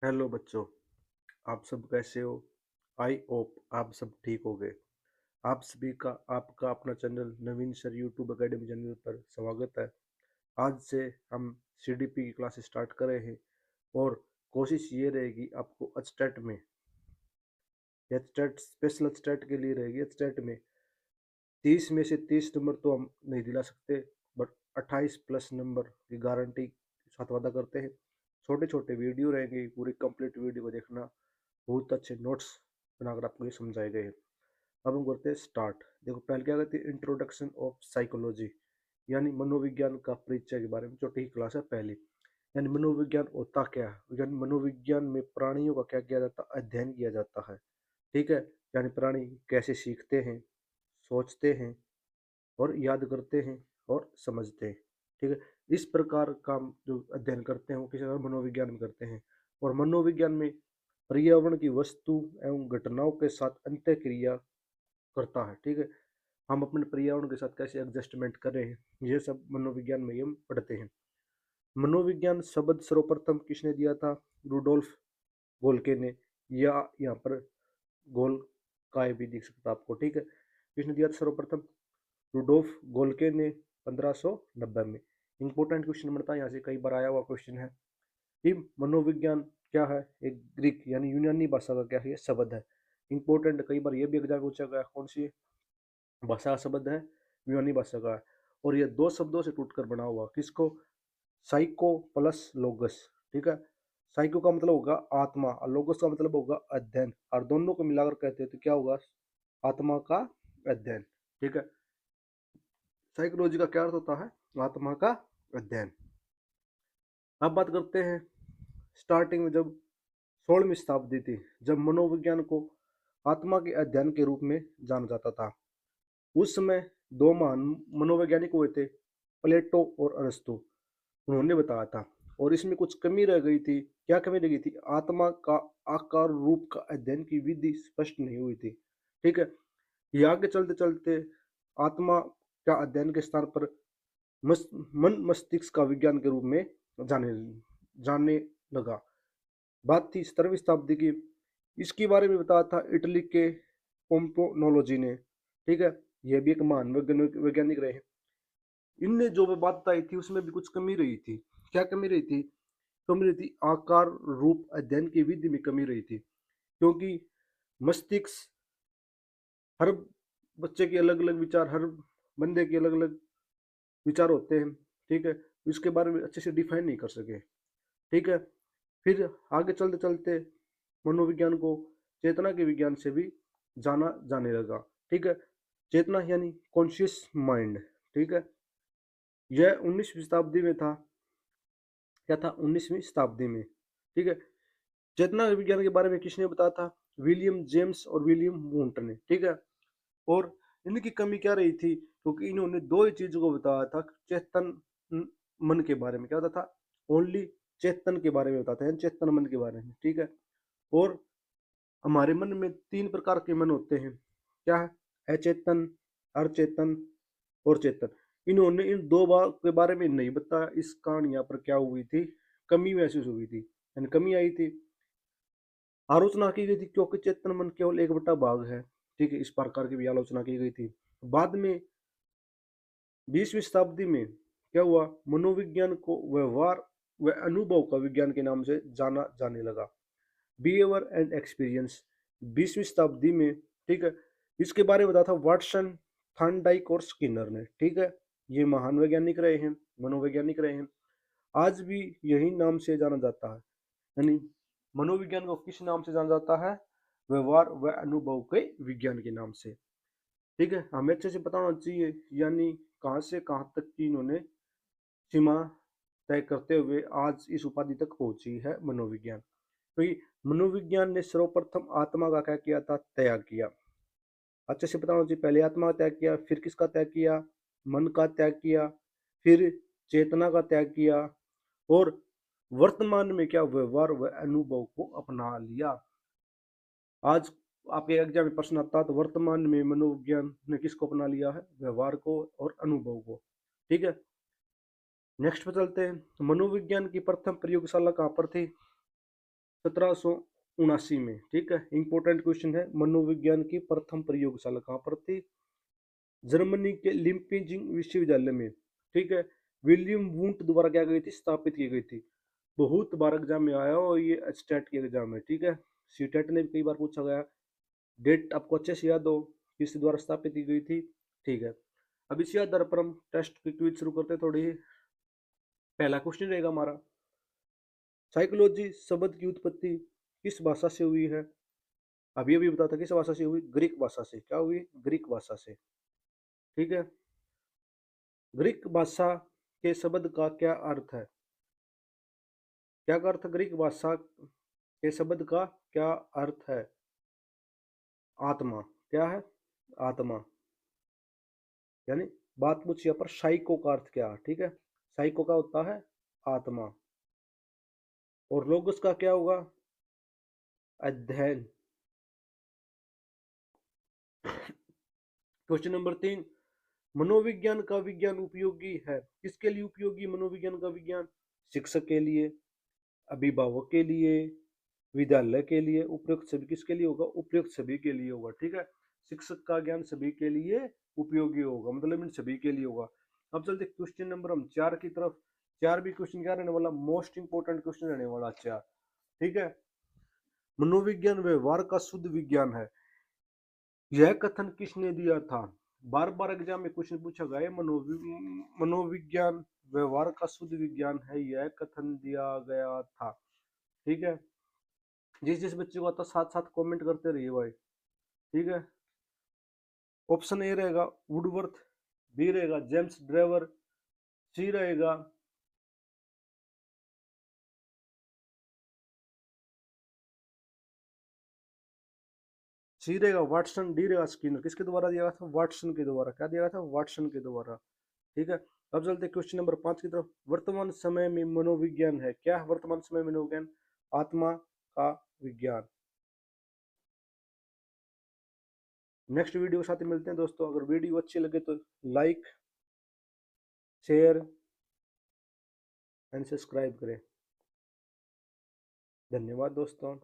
Hello बच्चों, आप सब कैसे हो? आई होप आप सब ठीक हो गए। आप सभी का आपका अपना चैनल नवीन सर यूट्यूब एकेडमी चैनल पर स्वागत है। आज से हम सीडीपी की क्लास स्टार्ट कर रहे हैं और कोशिश ये रहेगी आपको एचटेट में एचटेट स्पेशल एचटेट के लिए रहेगी। एचटेट में 30 में से 30 नंबर तो हम नहीं दिला सकते, बट 28 प्लस नंबर की गारंटी के साथ वादा करते हैं। छोटे छोटे वीडियो रहेंगे, पूरी कंप्लीट वीडियो को देखना। बहुत अच्छे नोट्स बनाकर आपको ये समझाए गए हैं। अब हम करते हैं स्टार्ट। देखो पहले क्या कहते हैं, इंट्रोडक्शन ऑफ साइकोलॉजी यानी मनोविज्ञान का परिचय के बारे में छोटी ही क्लास है पहली। यानी मनोविज्ञान होता क्या है, यानी मनोविज्ञान में प्राणियों का क्या किया जाता है, अध्ययन किया जाता है। ठीक है, यानी प्राणी कैसे सीखते हैं, सोचते हैं और याद करते हैं और समझते हैं। ठीक है, इस प्रकार का हम जो अध्ययन करते हैं वो किसी मनोविज्ञान में करते हैं। और मनोविज्ञान में पर्यावरण की वस्तु एवं घटनाओं के साथ अंतः क्रिया करता है। ठीक है, हम अपने पर्यावरण के साथ कैसे एडजस्टमेंट कर रहे हैं, ये सब मनोविज्ञान में हम पढ़ते हैं। मनोविज्ञान शब्द सर्वप्रथम किसने दिया था? रूडोल्फ गोल्के ने, या यहाँ पर गोल काय भी दिख सकता है आपको। ठीक है, किसने दिया था सर्वप्रथम? रूडोल्फ गोल्के ने 1590 में। इंपॉर्टेंट क्वेश्चन बनता है, यहाँ से कई बार आया हुआ क्वेश्चन है कि मनोविज्ञान क्या है? एक ग्रीक यानी यूनानी भाषा का क्या है, ये शब्द है। इंपॉर्टेंट, कई बार ये भी एग्जाम पूछा गया कौन सी भाषा का शब्द है, यूनानी भाषा का है। और ये दो शब्दों से टूटकर बना हुआ, किसको? Psycho plus लोगस। ठीक है, साइको का मतलब होगा आत्मा और लोगस का मतलब होगा अध्ययन, और दोनों को मिलाकर कहते हैं तो क्या होगा? आत्मा का अध्ययन। ठीक है, साइकोलॉजी का क्या अर्थ होता है? आत्मा का अध्ययन। अब बात करते हैं स्टार्टिंग में, जब 16वीं शताब्दी थी, जब मनोविज्ञान को आत्मा के अध्ययन के रूप में जाना जाता था। उस समय दो महान मनोवैज्ञानिक हुए थे, प्लेटो और अरस्तु। उन्होंने बताया था, और इसमें कुछ कमी रह गई थी। क्या कमी रह गई थी? आत्मा का आकार रूप का अध्ययन की विधि स्पष्ट नहीं हुई थी। ठीक है, ये आगे चलते चलते आत्मा का अध्ययन के स्थान पर मन मस्तिष्क का विज्ञान के रूप में जाने जानने लगा। बात थी 17वीं शताब्दी की। इसके बारे में बताया था इटली के पोम्पोनोलॉजी ने। ठीक है, ये भी एक महान वैज्ञानिक रहे हैं। इनने जो बात बताई थी उसमें भी कुछ कमी रही थी। क्या कमी रही थी? कमी रही थी आकार रूप अध्ययन की विधि में कमी रही थी, क्योंकि मस्तिष्क, हर बच्चे के अलग अलग विचार, हर बंदे के अलग अलग विचार होते हैं। ठीक है, इसके बारे में अच्छे से डिफाइन नहीं कर सके। ठीक है, फिर आगे चलते चलते मनोविज्ञान को चेतना के विज्ञान से भी जाना जाने लगा। ठीक है, चेतना यानी कॉन्शियस माइंड। ठीक है, यह 19वीं शताब्दी में था। क्या था? 19वीं शताब्दी में। ठीक है, चेतना विज्ञान के बारे में किसने बताया था? विलियम जेम्स और विलियम वुंट ने। ठीक है, और इनकी कमी क्या रही थी? क्योंकि इन्होंने दो ही चीजों को बताया था, चेतन मन के बारे में क्या होता था? ओनली चेतन के बारे में बताते हैं, चेतन मन के बारे में। ठीक है, और हमारे मन में तीन प्रकार के मन होते हैं। क्या है? अचेतन, अचेतन और चेतन। इन्होंने इन दो बात के बारे में नहीं बताया। इस कारण यहाँ पर क्या हुई थी? कमी महसूस हुई थी, यानी कमी आई थी। आलोचना की गई थी क्योंकि चेतन मन केवल एक बटा भाग है। ठीक है, इस प्रकार की भी आलोचना की गई थी। बाद में 20वीं शताब्दी में क्या हुआ? मनोविज्ञान को व्यवहार व अनुभव का विज्ञान के नाम से जाना जाने लगा। बिहेवियर एंड एक्सपीरियंस 20वीं शताब्दी में। ठीक है, इसके बारे में बताया था वाटसन, थॉर्नडाइक और स्किनर ने। ठीक है, ये महान वैज्ञानिक रहे हैं, मनोवैज्ञानिक रहे हैं। आज भी यही नाम से जाना जाता है। यानी मनोविज्ञान को किस नाम से जाना जाता है? व्यवहार व अनुभव के विज्ञान के नाम से। ठीक है, हमें अच्छे से पता होना चाहिए, यानी कहाँ से कहाँ तक की इन्होंने सीमा तय करते हुए आज इस उपाधि तक पहुंची है मनोविज्ञान। तो ये मनोविज्ञान ने सर्वप्रथम आत्मा का क्या किया था? त्याग किया। अच्छे से पता होना चाहिए, पहले आत्मा का त्याग किया, फिर किसका त्याग किया? मन का त्याग किया, फिर चेतना का त्याग किया, और वर्तमान में क्या? व्यवहार व अनुभव को अपना लिया। आज आपके एग्जाम में प्रश्न आता है तो वर्तमान में मनोविज्ञान ने किसको अपना लिया है? व्यवहार को और अनुभव को। ठीक है, नेक्स्ट पे चलते हैं। मनोविज्ञान की प्रथम प्रयोगशाला कहाँ पर थी? 1779 में। ठीक है, इंपॉर्टेंट क्वेश्चन है। मनोविज्ञान की प्रथम प्रयोगशाला कहाँ पर थी? जर्मनी के लिम्पिंजिंग विश्वविद्यालय में। ठीक है, विलियम वुंट द्वारा क्या गई थी? स्थापित की गई थी। बहुत बार एग्जाम में आया और ये स्टेट के एग्जाम में। ठीक है, सीटेट ने भी कई बार पूछा गया। डेट आपको अच्छे से याद हो, किस द्वारा स्थापित की गई थी। ठीक है, अब इसी आधार पर हम टेस्ट की क्विज शुरू करते हैं थोड़ी ही। पहला क्वेश्चन रहेगा हमारा, साइकोलॉजी शब्द की उत्पत्ति किस भाषा से हुई है? अभी अभी बताता किस भाषा से हुई? ग्रीक भाषा से। क्या हुई? ग्रीक भाषा से। ठीक है, ग्रीक भाषा के शब्द का क्या अर्थ है? क्या का अर्थ? ग्रीक भाषा के शब्द का क्या अर्थ है? आत्मा। क्या है? आत्मा। यानी बात पूछी यहाँ पर साइको का अर्थ क्या है। ठीक है, साइको का होता है आत्मा। और लोगोस का क्या होगा? अध्ययन। क्वेश्चन नंबर 3, मनोविज्ञान का विज्ञान उपयोगी है? किसके लिए उपयोगी मनोविज्ञान का विज्ञान? शिक्षक के लिए, अभिभावक के लिए, विद्यालय के लिए। उपयुक्त सभी किसके लिए होगा? उपयुक्त सभी के लिए होगा। ठीक है, शिक्षक का ज्ञान सभी के लिए उपयोगी होगा, मतलब इन सभी के लिए होगा। अब चलते क्वेश्चन नंबर हम 4 की तरफ। 4 भी क्वेश्चन क्या रहने वाला? मोस्ट इंपोर्टेंट क्वेश्चन रहने वाला 4। ठीक है, मनोविज्ञान व्यवहार का शुद्ध विज्ञान है, यह कथन किसने दिया था? बार बार एग्जाम में क्वेश्चन पूछा गया है। मनोविज्ञान व्यवहार का शुद्ध विज्ञान है, यह कथन दिया गया था। ठीक है, जिस जिस बच्चे को आता साथ साथ कमेंट करते रहिए भाई। ठीक है, ऑप्शन ए रहेगा वुडवर्थ, बी रहेगा जेम्स ड्रेवर, सी रहेगा वाटसन, डी रहेगा स्किनर। किसके द्वारा दिया गया था? वाटसन के द्वारा। क्या दिया गया था? वाटसन के द्वारा। ठीक है, अब चलते क्वेश्चन नंबर 5 की तरफ। वर्तमान समय में मनोविज्ञान है क्या? वर्तमान समय में मनोविज्ञान आत्मा का विज्ञान। नेक्स्ट वीडियो के साथ मिलते हैं दोस्तों। अगर वीडियो अच्छी लगे तो लाइक, शेयर एंड सब्सक्राइब करें। धन्यवाद दोस्तों।